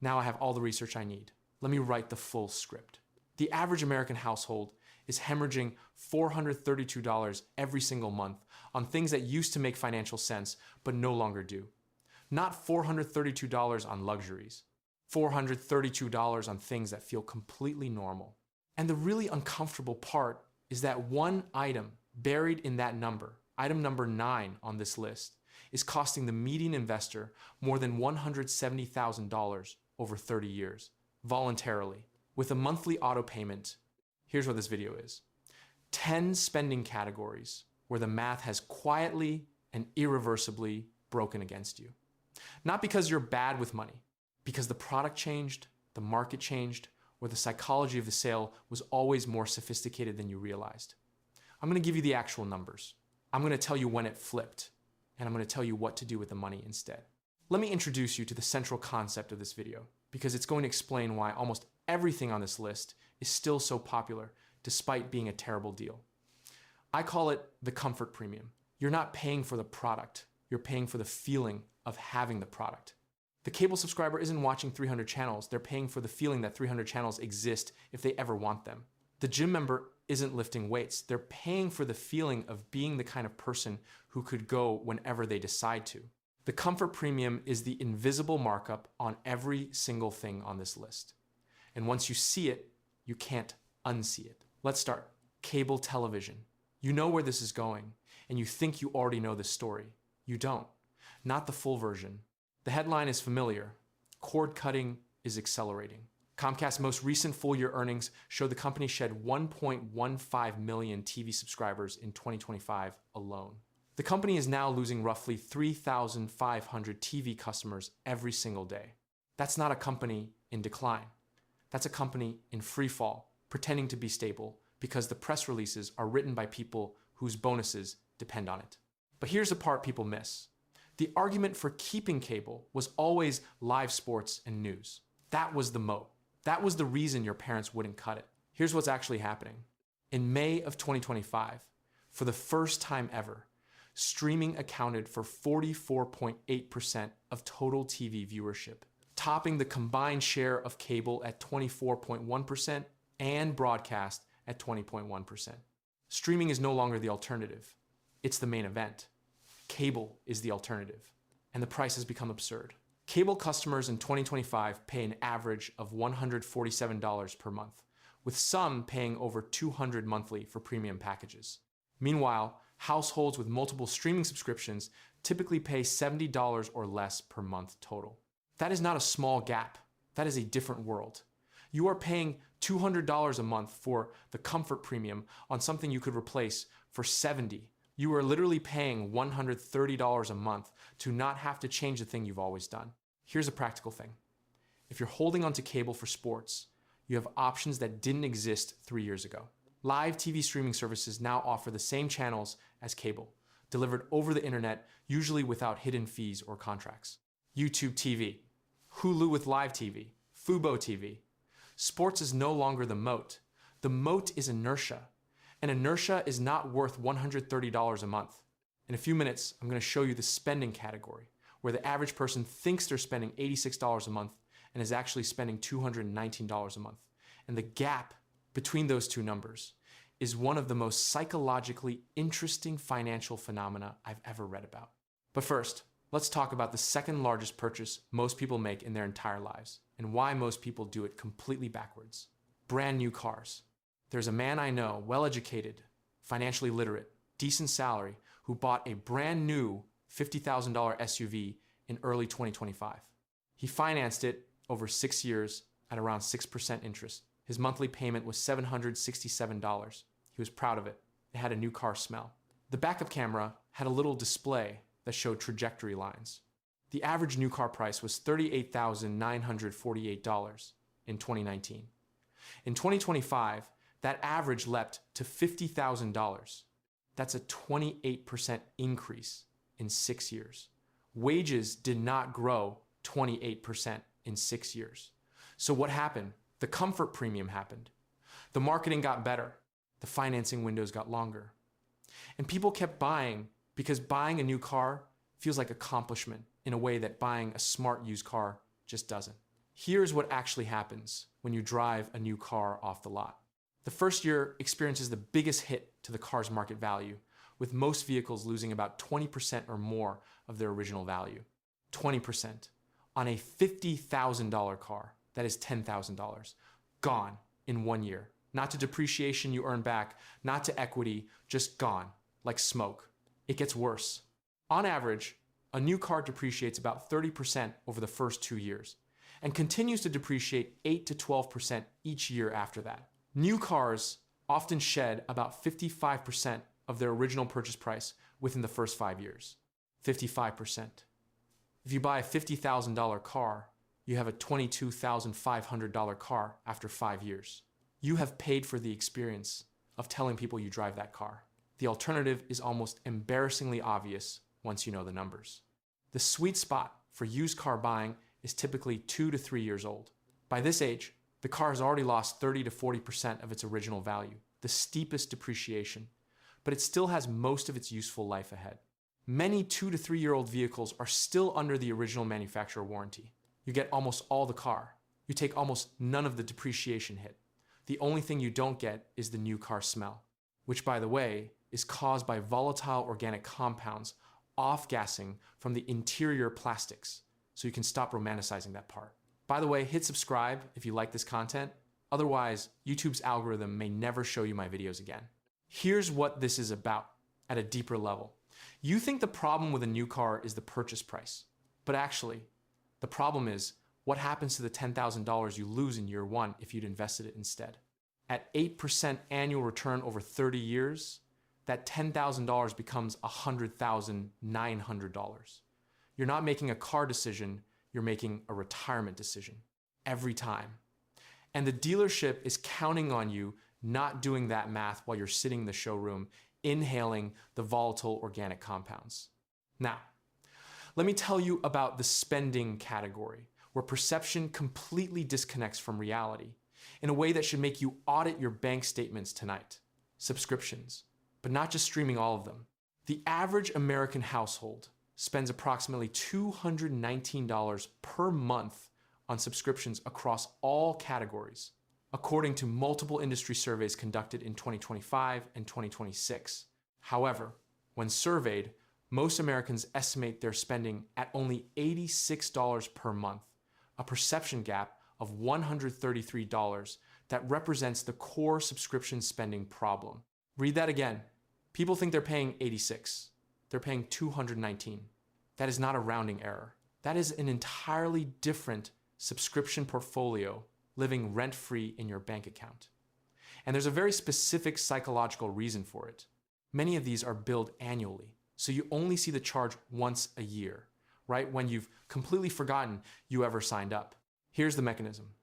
Now I have all the research I need. Let me write the full script. The average American household is hemorrhaging $432 every single month on things that used to make financial sense but no longer do. Not $432 on luxuries. $432 on things that feel completely normal. And the really uncomfortable part is that one item buried in that number, item number 9 on this list, is costing the median investor more than $170,000 over 30 years, voluntarily, with a monthly auto payment. Here's what this video is. 10 spending categories where the math has quietly and irreversibly broken against you. Not because you're bad with money, because the product changed, the market changed, or the psychology of the sale was always more sophisticated than you realized. I'm going to give you the actual numbers. I'm going to tell you when it flipped, and I'm going to tell you what to do with the money instead. Let me introduce you to the central concept of this video, because it's going to explain why almost everything on this list is still so popular, despite being a terrible deal. I call it the comfort premium. You're not paying for the product, you're paying for the feeling of having the product. The cable subscriber isn't watching 300 channels, they're paying for the feeling that 300 channels exist if they ever want them. The gym member isn't lifting weights, they're paying for the feeling of being the kind of person who could go whenever they decide to. The comfort premium is the invisible markup on every single thing on this list. And once you see it, you can't unsee it. Let's start. Cable television. You know where this is going, and you think you already know the story. You don't. Not the full version. The headline is familiar. Cord cutting is accelerating. Comcast's most recent full-year earnings show the company shed 1.15 million TV subscribers in 2025 alone. The company is now losing roughly 3,500 TV customers every single day. That's not a company in decline. That's a company in free fall, pretending to be stable because the press releases are written by people whose bonuses depend on it. But here's the part people miss. The argument for keeping cable was always live sports and news. That was the moat. That was the reason your parents wouldn't cut it. Here's what's actually happening. In May of 2025, for the first time ever, streaming accounted for 44.8% of total TV viewership, topping the combined share of cable at 24.1% and broadcast at 20.1%. Streaming is no longer the alternative. It's the main event. Cable is the alternative, and the price has become absurd. Cable customers in 2025 pay an average of $147 per month, with some paying over $200 monthly for premium packages. Meanwhile, households with multiple streaming subscriptions typically pay $70 or less per month total. That is not a small gap. That is a different world. You are paying $200 a month for the comfort premium on something you could replace for $70. You are literally paying $130 a month to not have to change the thing you've always done. Here's a practical thing. If you're holding onto cable for sports, you have options that didn't exist 3 years ago. Live TV streaming services now offer the same channels as cable, delivered over the internet, usually without hidden fees or contracts. YouTube TV, Hulu with live TV, Fubo TV. Sports is no longer the moat. The moat is inertia. And inertia is not worth $130 a month. In a few minutes, I'm going to show you the spending category, where the average person thinks they're spending $86 a month and is actually spending $219 a month. And the gap between those two numbers is one of the most psychologically interesting financial phenomena I've ever read about. But first, let's talk about the second largest purchase most people make in their entire lives, and why most people do it completely backwards. Brand new cars. There's a man I know, well-educated, financially literate, decent salary, who bought a brand new $50,000 SUV in early 2025. He financed it over 6 years at around 6% interest. His monthly payment was $767. He was proud of it. It had a new car smell. The backup camera had a little display that showed trajectory lines. The average new car price was $38,948 in 2019. In 2025, that average leapt to $50,000. That's a 28% increase in 6 years. Wages did not grow 28% in 6 years. So what happened? The comfort premium happened. The marketing got better. The financing windows got longer. And people kept buying because buying a new car feels like accomplishment in a way that buying a smart used car just doesn't. Here's what actually happens when you drive a new car off the lot. The first year experiences the biggest hit to the car's market value, with most vehicles losing about 20% or more of their original value. 20% on a $50,000 car, that is $10,000, gone in 1 year. Not to depreciation you earn back, not to equity, just gone, like smoke. It gets worse. On average, a new car depreciates about 30% over the first 2 years and continues to depreciate 8 to 12% each year after that. New cars often shed about 55% of their original purchase price within the first 5 years. 55%. If you buy a $50,000 car, you have a $22,500 car after 5 years. You have paid for the experience of telling people you drive that car. The alternative is almost embarrassingly obvious once you know the numbers. The sweet spot for used car buying is typically 2 to 3 years old. By this age, the car has already lost 30 to 40% of its original value, the steepest depreciation, but it still has most of its useful life ahead. Many 2 to 3 year old vehicles are still under the original manufacturer warranty. You get almost all the car. You take almost none of the depreciation hit. The only thing you don't get is the new car smell, which, by the way, is caused by volatile organic compounds off-gassing from the interior plastics, so you can stop romanticizing that part. By the way, hit subscribe if you like this content. Otherwise, YouTube's algorithm may never show you my videos again. Here's what this is about at a deeper level. You think the problem with a new car is the purchase price, but actually, the problem is what happens to the $10,000 you lose in year one if you'd invested it instead. At 8% annual return over 30 years, that $10,000 becomes $100,900. You're not making a car decision, you're making a retirement decision every time. And the dealership is counting on you not doing that math while you're sitting in the showroom, inhaling the volatile organic compounds. Now, let me tell you about the spending category, where perception completely disconnects from reality in a way that should make you audit your bank statements tonight. Subscriptions, but not just streaming all of them. The average American household spends approximately $219 per month on subscriptions across all categories, according to multiple industry surveys conducted in 2025 and 2026. However, when surveyed, most Americans estimate their spending at only $86 per month, a perception gap of $133 that represents the core subscription spending problem. Read that again. People think they're paying $86. They're paying $219. That is not a rounding error. That is an entirely different subscription portfolio living rent-free in your bank account. And there's a very specific psychological reason for it. Many of these are billed annually, so you only see the charge once a year, right when you've completely forgotten you ever signed up. Here's the mechanism.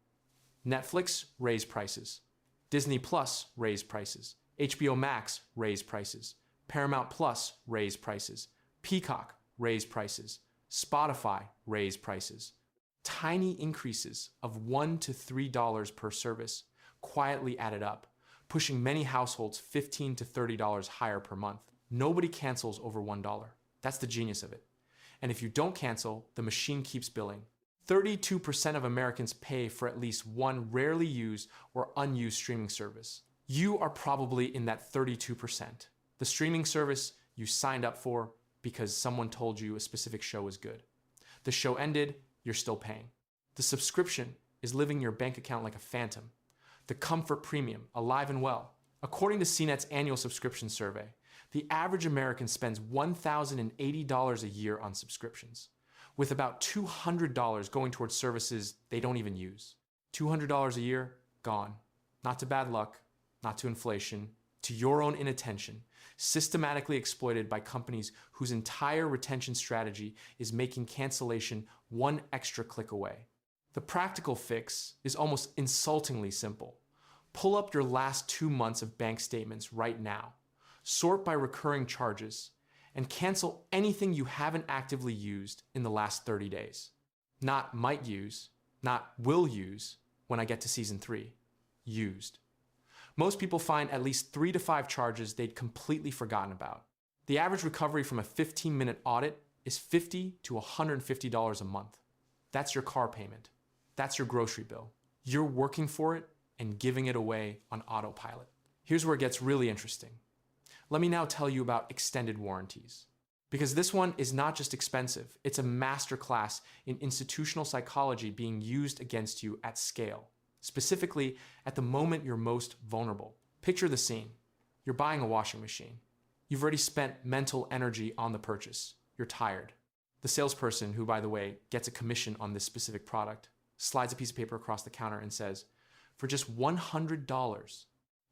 Netflix raised prices. Disney Plus raised prices. HBO Max raised prices. Paramount Plus raised prices. Peacock raised prices. Spotify raised prices. Tiny increases of $1 to $3 per service quietly added up, pushing many households $15 to $30 higher per month. Nobody cancels over $1. That's the genius of it. And if you don't cancel, the machine keeps billing. 32% of Americans pay for at least one rarely used or unused streaming service. You are probably in that 32%. The streaming service you signed up for because someone told you a specific show was good. The show ended, you're still paying. The subscription is living in your bank account like a phantom. The comfort premium, alive and well. According to CNET's annual subscription survey, the average American spends $1,080 a year on subscriptions, with about $200 going towards services they don't even use. $200 a year, gone. Not to bad luck, not to inflation, to your own inattention, systematically exploited by companies whose entire retention strategy is making cancellation one extra click away. The practical fix is almost insultingly simple. Pull up your last 2 months of bank statements right now, sort by recurring charges, and cancel anything you haven't actively used in the last 30 days. Not might use, not will use when I get to season 3. Used. Most people find at least 3 to 5 charges they'd completely forgotten about. The average recovery from a 15-minute audit is $50 to $150 a month. That's your car payment. That's your grocery bill. You're working for it and giving it away on autopilot. Here's where it gets really interesting. Let me now tell you about extended warranties. Because this one is not just expensive, it's a masterclass in institutional psychology being used against you at scale, specifically at the moment you're most vulnerable. Picture the scene. You're buying a washing machine. You've already spent mental energy on the purchase. You're tired. The salesperson, who by the way gets a commission on this specific product, slides a piece of paper across the counter and says, "For just $100,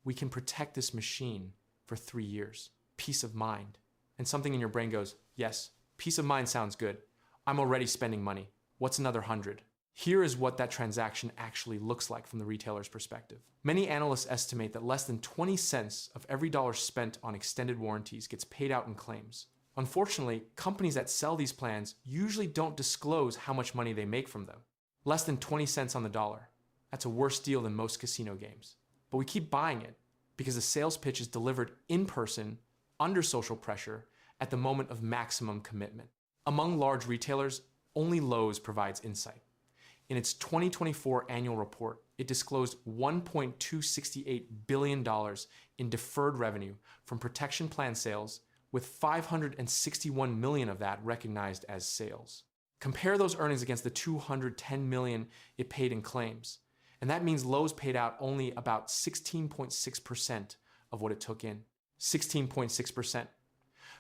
we can protect this machine for 3 years. Peace of mind." And something in your brain goes, "Yes, peace of mind sounds good. I'm already spending money. What's another 100? Here is what that transaction actually looks like from the retailer's perspective. Many analysts estimate that less than 20 cents of every dollar spent on extended warranties gets paid out in claims. Unfortunately, companies that sell these plans usually don't disclose how much money they make from them. Less than 20 cents on the dollar. That's a worse deal than most casino games. But we keep buying it because the sales pitch is delivered in person, under social pressure, at the moment of maximum commitment. Among large retailers, only Lowe's provides insight. In its 2024 annual report, it disclosed $1.268 billion in deferred revenue from protection plan sales, with $561 million of that recognized as sales. Compare those earnings against the $210 million it paid in claims, and that means Lowe's paid out only about 16.6% of what it took in. 16.6%.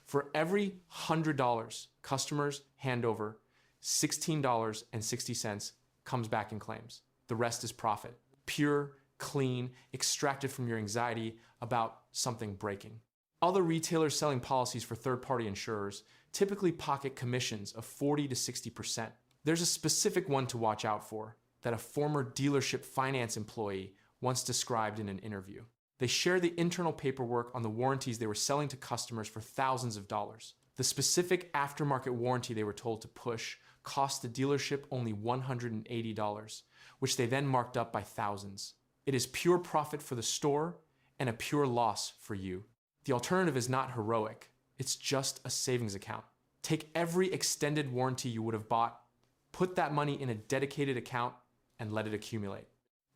For every $100 customers hand over, $16.60 comes back in claims. The rest is profit. Pure, clean, extracted from your anxiety about something breaking. Other retailers selling policies for third-party insurers typically pocket commissions of 40 to 60%. There's a specific one to watch out for that a former dealership finance employee once described in an interview. They share the internal paperwork on the warranties they were selling to customers for thousands of dollars. The specific aftermarket warranty they were told to push cost the dealership only $180, which they then marked up by thousands. It is pure profit for the store and a pure loss for you. The alternative is not heroic. It's just a savings account. Take every extended warranty you would have bought, put that money in a dedicated account, and let it accumulate.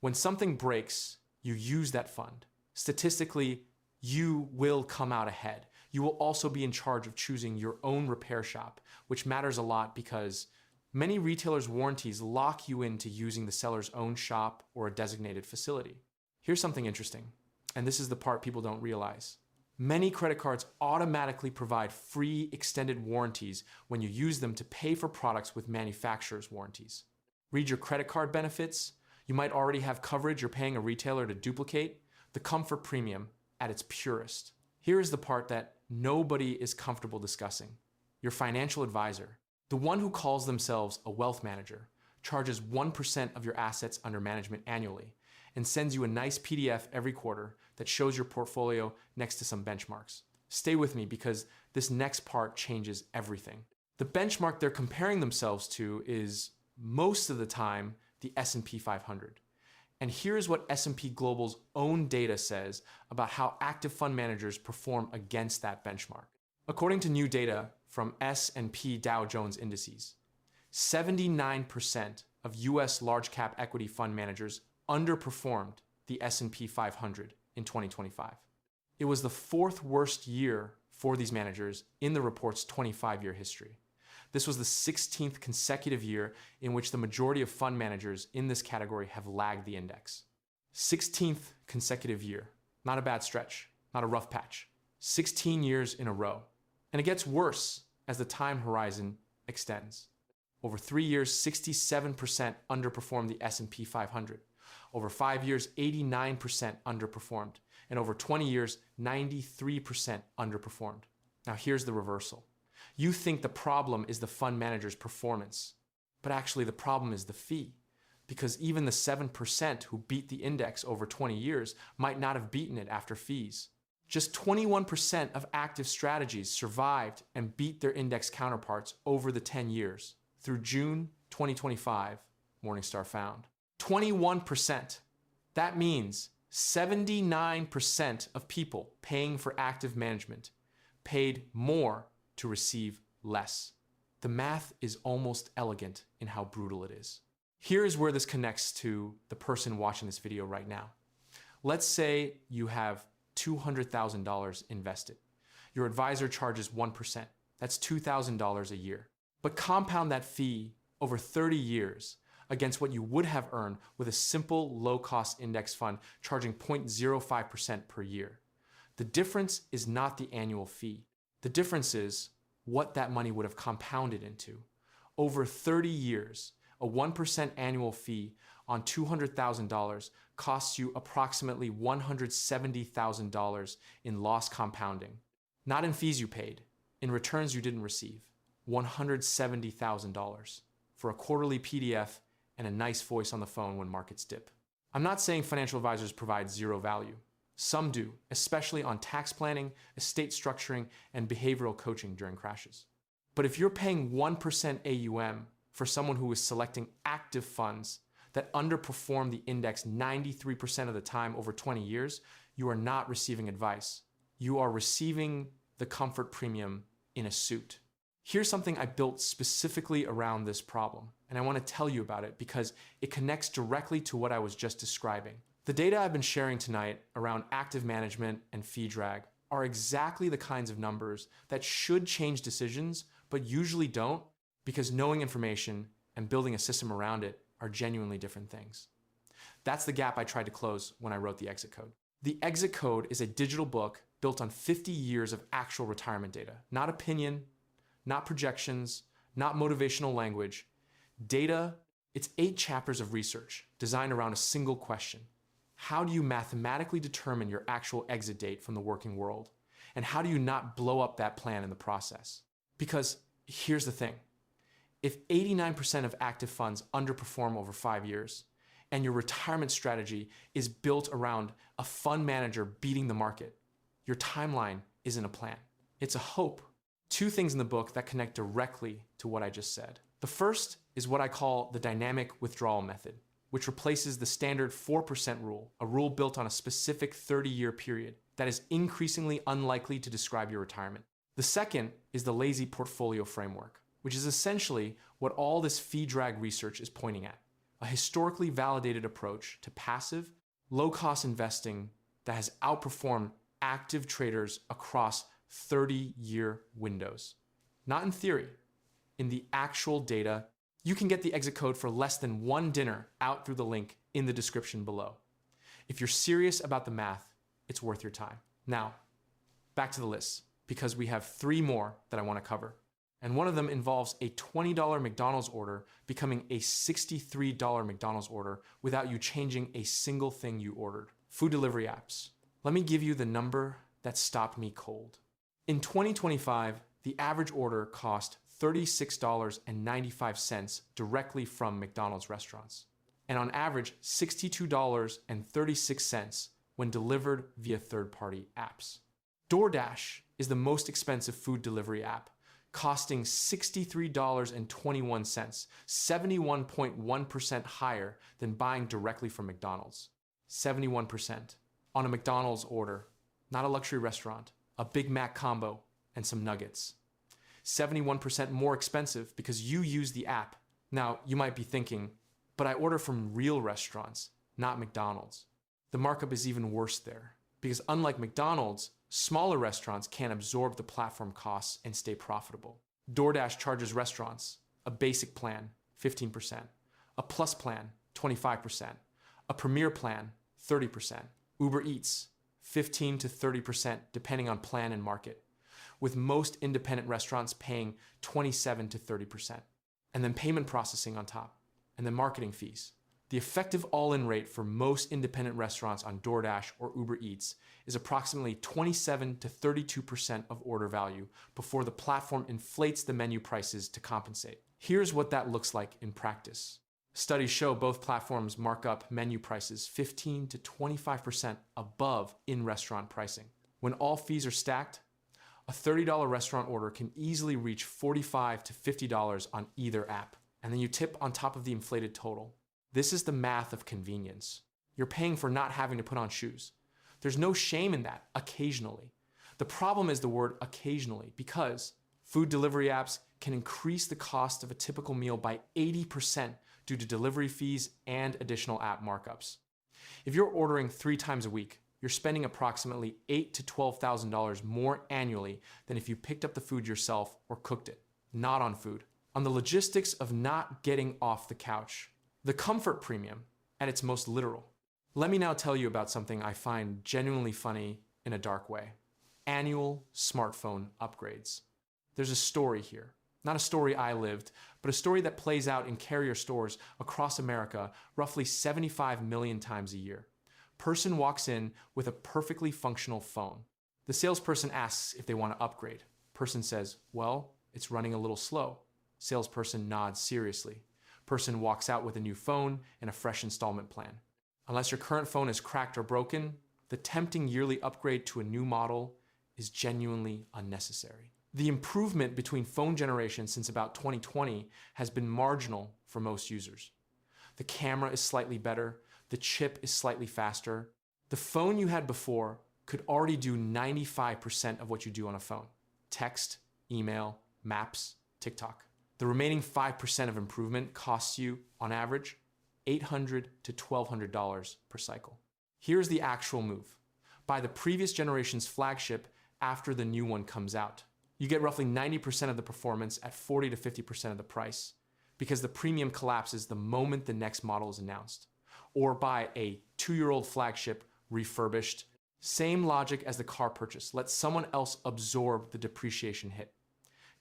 When something breaks, you use that fund. Statistically, you will come out ahead. You will also be in charge of choosing your own repair shop, which matters a lot because many retailers' warranties lock you into using the seller's own shop or a designated facility. Here's something interesting, and this is the part people don't realize. Many credit cards automatically provide free extended warranties when you use them to pay for products with manufacturer's warranties. Read your credit card benefits. You might already have coverage you're paying a retailer to duplicate. The comfort premium at its purest. Here is the part that nobody is comfortable discussing. Your financial advisor, the one who calls themselves a wealth manager, charges 1% of your assets under management annually and sends you a nice PDF every quarter that shows your portfolio next to some benchmarks. Stay with me because this next part changes everything. The benchmark they're comparing themselves to is, most of the time, the S&P 500. And here's what S&P Global's own data says about how active fund managers perform against that benchmark. According to new data from S&P Dow Jones Indices, 79% of US large cap equity fund managers underperformed the S&P 500 in 2025. It was the fourth worst year for these managers in the report's 25-year history. This was the 16th consecutive year in which the majority of fund managers in this category have lagged the index. 16th consecutive year. Not a bad stretch, not a rough patch. 16 years in a row. And it gets worse as the time horizon extends. Over 3 years, 67% underperformed the S&P 500. Over 5 years, 89% underperformed. And over 20 years, 93% underperformed. Now here's the reversal. You think the problem is the fund manager's performance, but actually the problem is the fee, because even the 7% who beat the index over 20 years might not have beaten it after fees. Just 21% of active strategies survived and beat their index counterparts over the 10 years through June 2025, Morningstar found. 21%. That means 79% of people paying for active management paid more to receive less. The math is almost elegant in how brutal it is. Here is where this connects to the person watching this video right now. Let's say you have $200,000 invested. Your advisor charges 1%. That's $2,000 a year. But compound that fee over 30 years against what you would have earned with a simple low-cost index fund charging 0.05% per year. The difference is not the annual fee. The difference is what that money would have compounded into. Over 30 years, a 1% annual fee on $200,000 costs you approximately $170,000 in lost compounding. Not in fees you paid, in returns you didn't receive. $170,000 for a quarterly PDF and a nice voice on the phone when markets dip. I'm not saying financial advisors provide zero value. Some do, especially on tax planning, estate structuring, and behavioral coaching during crashes. But if you're paying 1% AUM for someone who is selecting active funds that underperform the index 93% of the time over 20 years, you are not receiving advice. You are receiving the comfort premium in a suit. Here's something I built specifically around this problem, and I want to tell you about it because it connects directly to what I was just describing. The data I've been sharing tonight around active management and fee drag are exactly the kinds of numbers that should change decisions, but usually don't, because knowing information and building a system around it are genuinely different things. That's the gap I tried to close when I wrote the exit code. The exit code is a digital book built on 50 years of actual retirement data, not opinion, not projections, not motivational language. Data, it's 8 chapters of research designed around a single question. How do you mathematically determine your actual exit date from the working world? And how do you not blow up that plan in the process? Because here's the thing. If 89% of active funds underperform over 5 years, and your retirement strategy is built around a fund manager beating the market, your timeline isn't a plan. It's a hope. 2 things in the book that connect directly to what I just said. The first is what I call the dynamic withdrawal method, which replaces the standard 4% rule, a rule built on a specific 30-year period that is increasingly unlikely to describe your retirement. The second is the lazy portfolio framework, which is essentially what all this fee drag research is pointing at, a historically validated approach to passive, low-cost investing that has outperformed active traders across 30-year windows. Not in theory, in the actual data. You can get the exit code for less than 1 dinner out through the link in the description below. If you're serious about the math, it's worth your time. Now, back to the list, because we have 3 more that I want to cover. And one of them involves a $20 McDonald's order becoming a $63 McDonald's order without you changing a single thing you ordered. Food delivery apps. Let me give you the number that stopped me cold. In 2025, the average order cost $36.95 directly from McDonald's restaurants, and on average $62.36 when delivered via third-party apps. DoorDash is the most expensive food delivery app, costing $63.21, 71.1% higher than buying directly from McDonald's. 71% on a McDonald's order, not a luxury restaurant, a Big Mac combo, and some nuggets. 71% more expensive because you use the app. Now, you might be thinking, but I order from real restaurants, not McDonald's. The markup is even worse there, because unlike McDonald's, smaller restaurants can't absorb the platform costs and stay profitable. DoorDash charges restaurants a basic plan, 15%, a plus plan, 25%, a premier plan, 30%, Uber Eats, 15 to 30% depending on plan and market, with most independent restaurants paying 27 to 30%, and then payment processing on top, and then marketing fees. The effective all-in rate for most independent restaurants on DoorDash or Uber Eats is approximately 27 to 32% of order value before the platform inflates the menu prices to compensate. Here's what that looks like in practice. Studies show both platforms mark up menu prices 15 to 25% above in-restaurant pricing. When all fees are stacked, a $30 restaurant order can easily reach $45 to $50 on either app, and then you tip on top of the inflated total. This is the math of convenience. You're paying for not having to put on shoes. There's no shame in that, occasionally. The problem is the word occasionally, because food delivery apps can increase the cost of a typical meal by 80% due to delivery fees and additional app markups. If you're ordering 3 times a week, you're spending approximately $8,000 to $12,000 more annually than if you picked up the food yourself or cooked it, not on food. On the logistics of not getting off the couch, the comfort premium at its most literal. Let me now tell you about something I find genuinely funny in a dark way. Annual smartphone upgrades. There's a story here. Not a story I lived, but a story that plays out in carrier stores across America roughly 75 million times a year. Person walks in with a perfectly functional phone. The salesperson asks if they want to upgrade. Person says, well, it's running a little slow. Salesperson nods seriously. Person walks out with a new phone and a fresh installment plan. Unless your current phone is cracked or broken, the tempting yearly upgrade to a new model is genuinely unnecessary. The improvement between phone generations since about 2020 has been marginal for most users. The camera is slightly better, the chip is slightly faster. The phone you had before could already do 95% of what you do on a phone. Text, email, maps, TikTok. The remaining 5% of improvement costs you, on average, $800 to $1,200 per cycle. Here's the actual move. Buy the previous generation's flagship after the new one comes out. You get roughly 90% of the performance at 40 to 50% of the price, because the premium collapses the moment the next model is announced. Or buy a 2-year-old flagship refurbished. Same logic as the car purchase. Let someone else absorb the depreciation hit.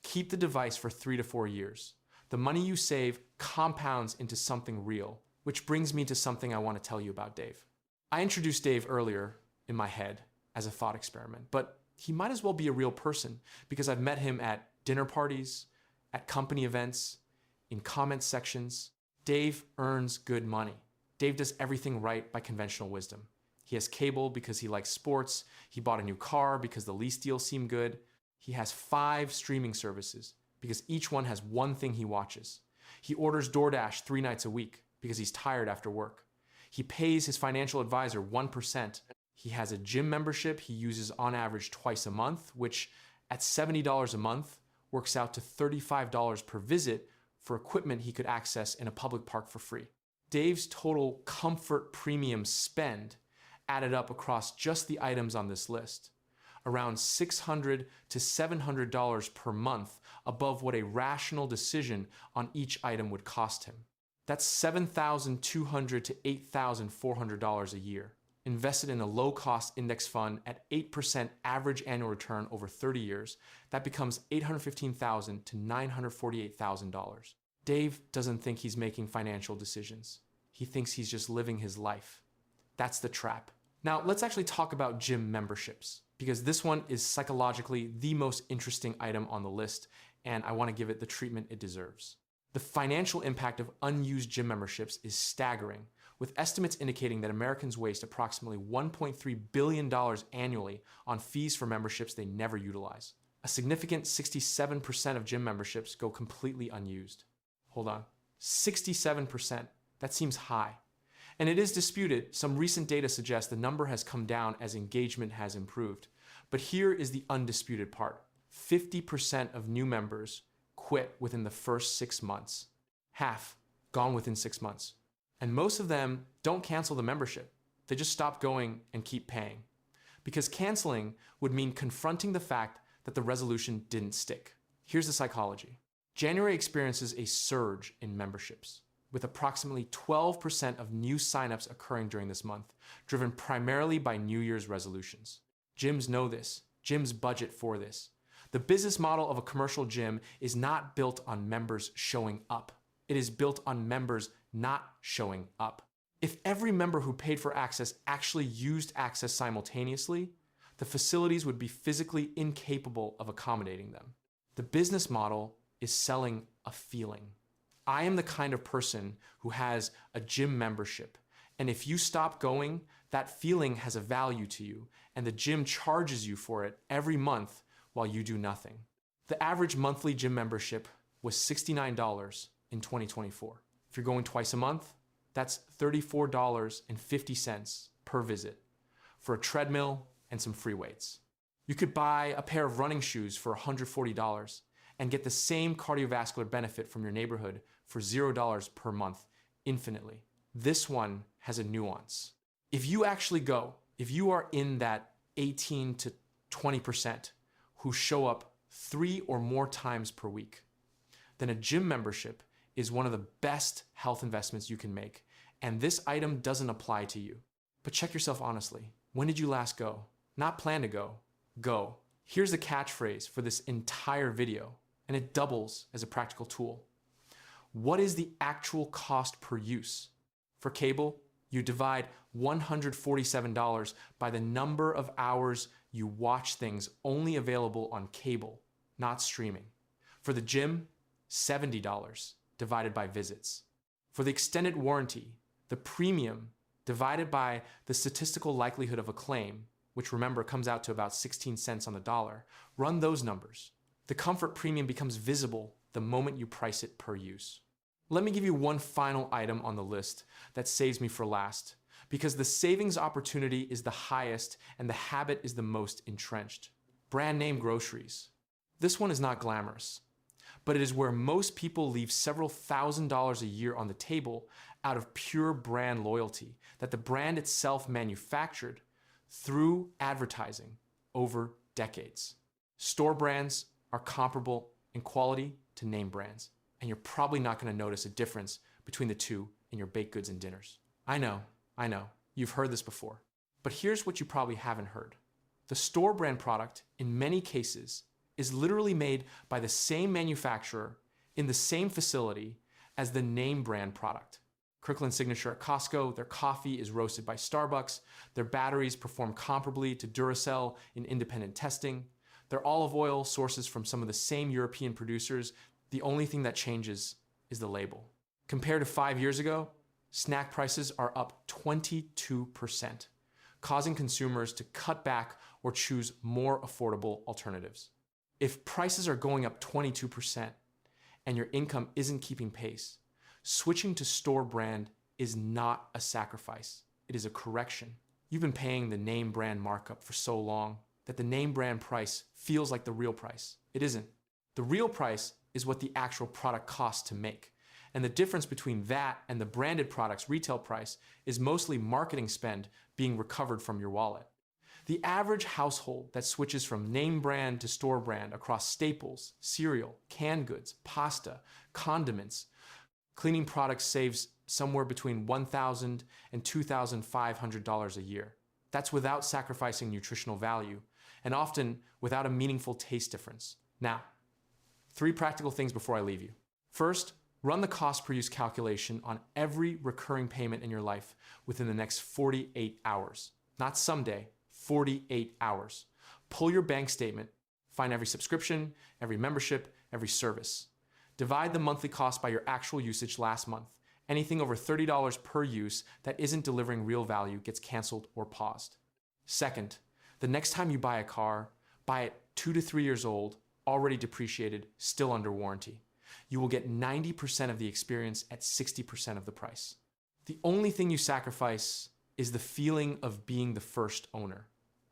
Keep the device for 3 to 4 years. The money you save compounds into something real, which brings me to something I want to tell you about Dave. I introduced Dave earlier in my head as a thought experiment, but he might as well be a real person because I've met him at dinner parties, at company events, in comment sections. Dave earns good money. Dave does everything right by conventional wisdom. He has cable because he likes sports. He bought a new car because the lease deal seemed good. He has 5 streaming services because each one has one thing he watches. He orders DoorDash 3 nights a week because he's tired after work. He pays his financial advisor 1%. He has a gym membership he uses on average twice a month, which at $70 a month works out to $35 per visit for equipment he could access in a public park for free. Dave's total comfort premium spend added up across just the items on this list, around $600 to $700 per month above what a rational decision on each item would cost him. That's $7,200 to $8,400 a year, invested in a low-cost index fund at 8% average annual return over 30 years. That becomes $815,000 to $948,000. Dave doesn't think he's making financial decisions. He thinks he's just living his life. That's the trap. Now, let's actually talk about gym memberships, because this one is psychologically the most interesting item on the list, and I want to give it the treatment it deserves. The financial impact of unused gym memberships is staggering, with estimates indicating that Americans waste approximately $1.3 billion annually on fees for memberships they never utilize. A significant 67% of gym memberships go completely unused. Hold on, 67%. That seems high. And it is disputed. Some recent data suggests the number has come down as engagement has improved. But here is the undisputed part. 50% of new members quit within the first 6 months. Half gone within 6 months. And most of them don't cancel the membership. They just stop going and keep paying. Because canceling would mean confronting the fact that the resolution didn't stick. Here's the psychology. January experiences a surge in memberships, with approximately 12% of new signups occurring during this month, driven primarily by New Year's resolutions. Gyms know this. Gyms budget for this. The business model of a commercial gym is not built on members showing up. It is built on members not showing up. If every member who paid for access actually used access simultaneously, the facilities would be physically incapable of accommodating them. The business model is selling a feeling. I am the kind of person who has a gym membership, and if you stop going, that feeling has a value to you, and the gym charges you for it every month while you do nothing. The average monthly gym membership was $69 in 2024. If you're going twice a month, that's $34.50 per visit for a treadmill and some free weights. You could buy a pair of running shoes for $140 and get the same cardiovascular benefit from your neighborhood for $0 per month infinitely. This one has a nuance. If you are in that 18 to 20% who show up 3 or more times per week, then a gym membership is one of the best health investments you can make. And this item doesn't apply to you. But check yourself honestly. When did you last go? Not plan to go. Go. Here's the catchphrase for this entire video, and it doubles as a practical tool. What is the actual cost per use? For cable, you divide $147 by the number of hours you watch things only available on cable, not streaming. For the gym, $70 divided by visits. For the extended warranty, the premium divided by the statistical likelihood of a claim, which remember comes out to about 16 cents on the dollar, run those numbers. The comfort premium becomes visible the moment you price it per use. Let me give you one final item on the list that saves me for last, because the savings opportunity is the highest and the habit is the most entrenched. Brand name groceries. This one is not glamorous, but it is where most people leave several $1,000s a year on the table out of pure brand loyalty that the brand itself manufactured through advertising over decades. Store brands are comparable in quality to name brands, and you're probably not going to notice a difference between the two in your baked goods and dinners. I know, you've heard this before, but here's what you probably haven't heard. The store brand product, in many cases, is literally made by the same manufacturer in the same facility as the name brand product. Kirkland Signature at Costco, their coffee is roasted by Starbucks, their batteries perform comparably to Duracell in independent testing, their olive oil sources from some of the same European producers. The only thing that changes is the label. Compared to 5 years ago, snack prices are up 22%, causing consumers to cut back or choose more affordable alternatives. If prices are going up 22% and your income isn't keeping pace, switching to store brand is not a sacrifice. It is a correction. You've been paying the name brand markup for so long that the name brand price feels like the real price. It isn't. The real price is what the actual product costs to make. And the difference between that and the branded product's retail price is mostly marketing spend being recovered from your wallet. The average household that switches from name brand to store brand across staples, cereal, canned goods, pasta, condiments, cleaning products saves somewhere between $1,000 and $2,500 a year. That's without sacrificing nutritional value and often without a meaningful taste difference. Now, 3 practical things before I leave you. First, run the cost per use calculation on every recurring payment in your life within the next 48 hours. Not someday, 48 hours. Pull your bank statement, find every subscription, every membership, every service. Divide the monthly cost by your actual usage last month. Anything over $30 per use that isn't delivering real value gets canceled or paused. Second, the next time you buy a car, buy it 2 to 3 years old, already depreciated, still under warranty. You will get 90% of the experience at 60% of the price. The only thing you sacrifice is the feeling of being the first owner.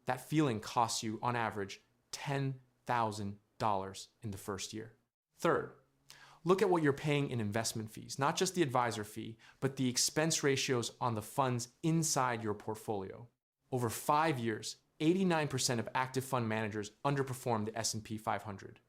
That feeling costs you, on average, $10,000 in the first year. Third, look at what you're paying in investment fees, not just the advisor fee, but the expense ratios on the funds inside your portfolio. Over 5 years, 89% of active fund managers underperformed the S&P 500.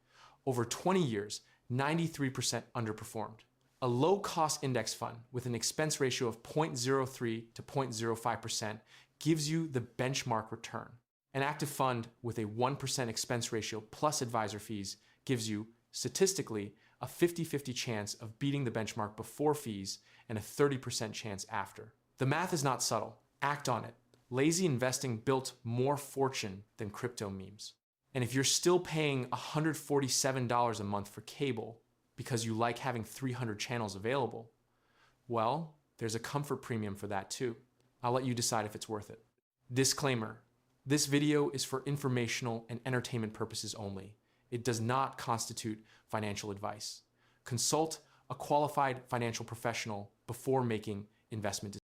Over 20 years, 93% underperformed. A low-cost index fund with an expense ratio of 0.03 to 0.05% gives you the benchmark return. An active fund with a 1% expense ratio plus advisor fees gives you, statistically, a 50-50 chance of beating the benchmark before fees and a 30% chance after. The math is not subtle. Act on it. Lazy investing built more fortune than crypto memes. And if you're still paying $147 a month for cable because you like having 300 channels available, well, there's a comfort premium for that too. I'll let you decide if it's worth it. Disclaimer: this video is for informational and entertainment purposes only. It does not constitute financial advice. Consult a qualified financial professional before making investment decisions.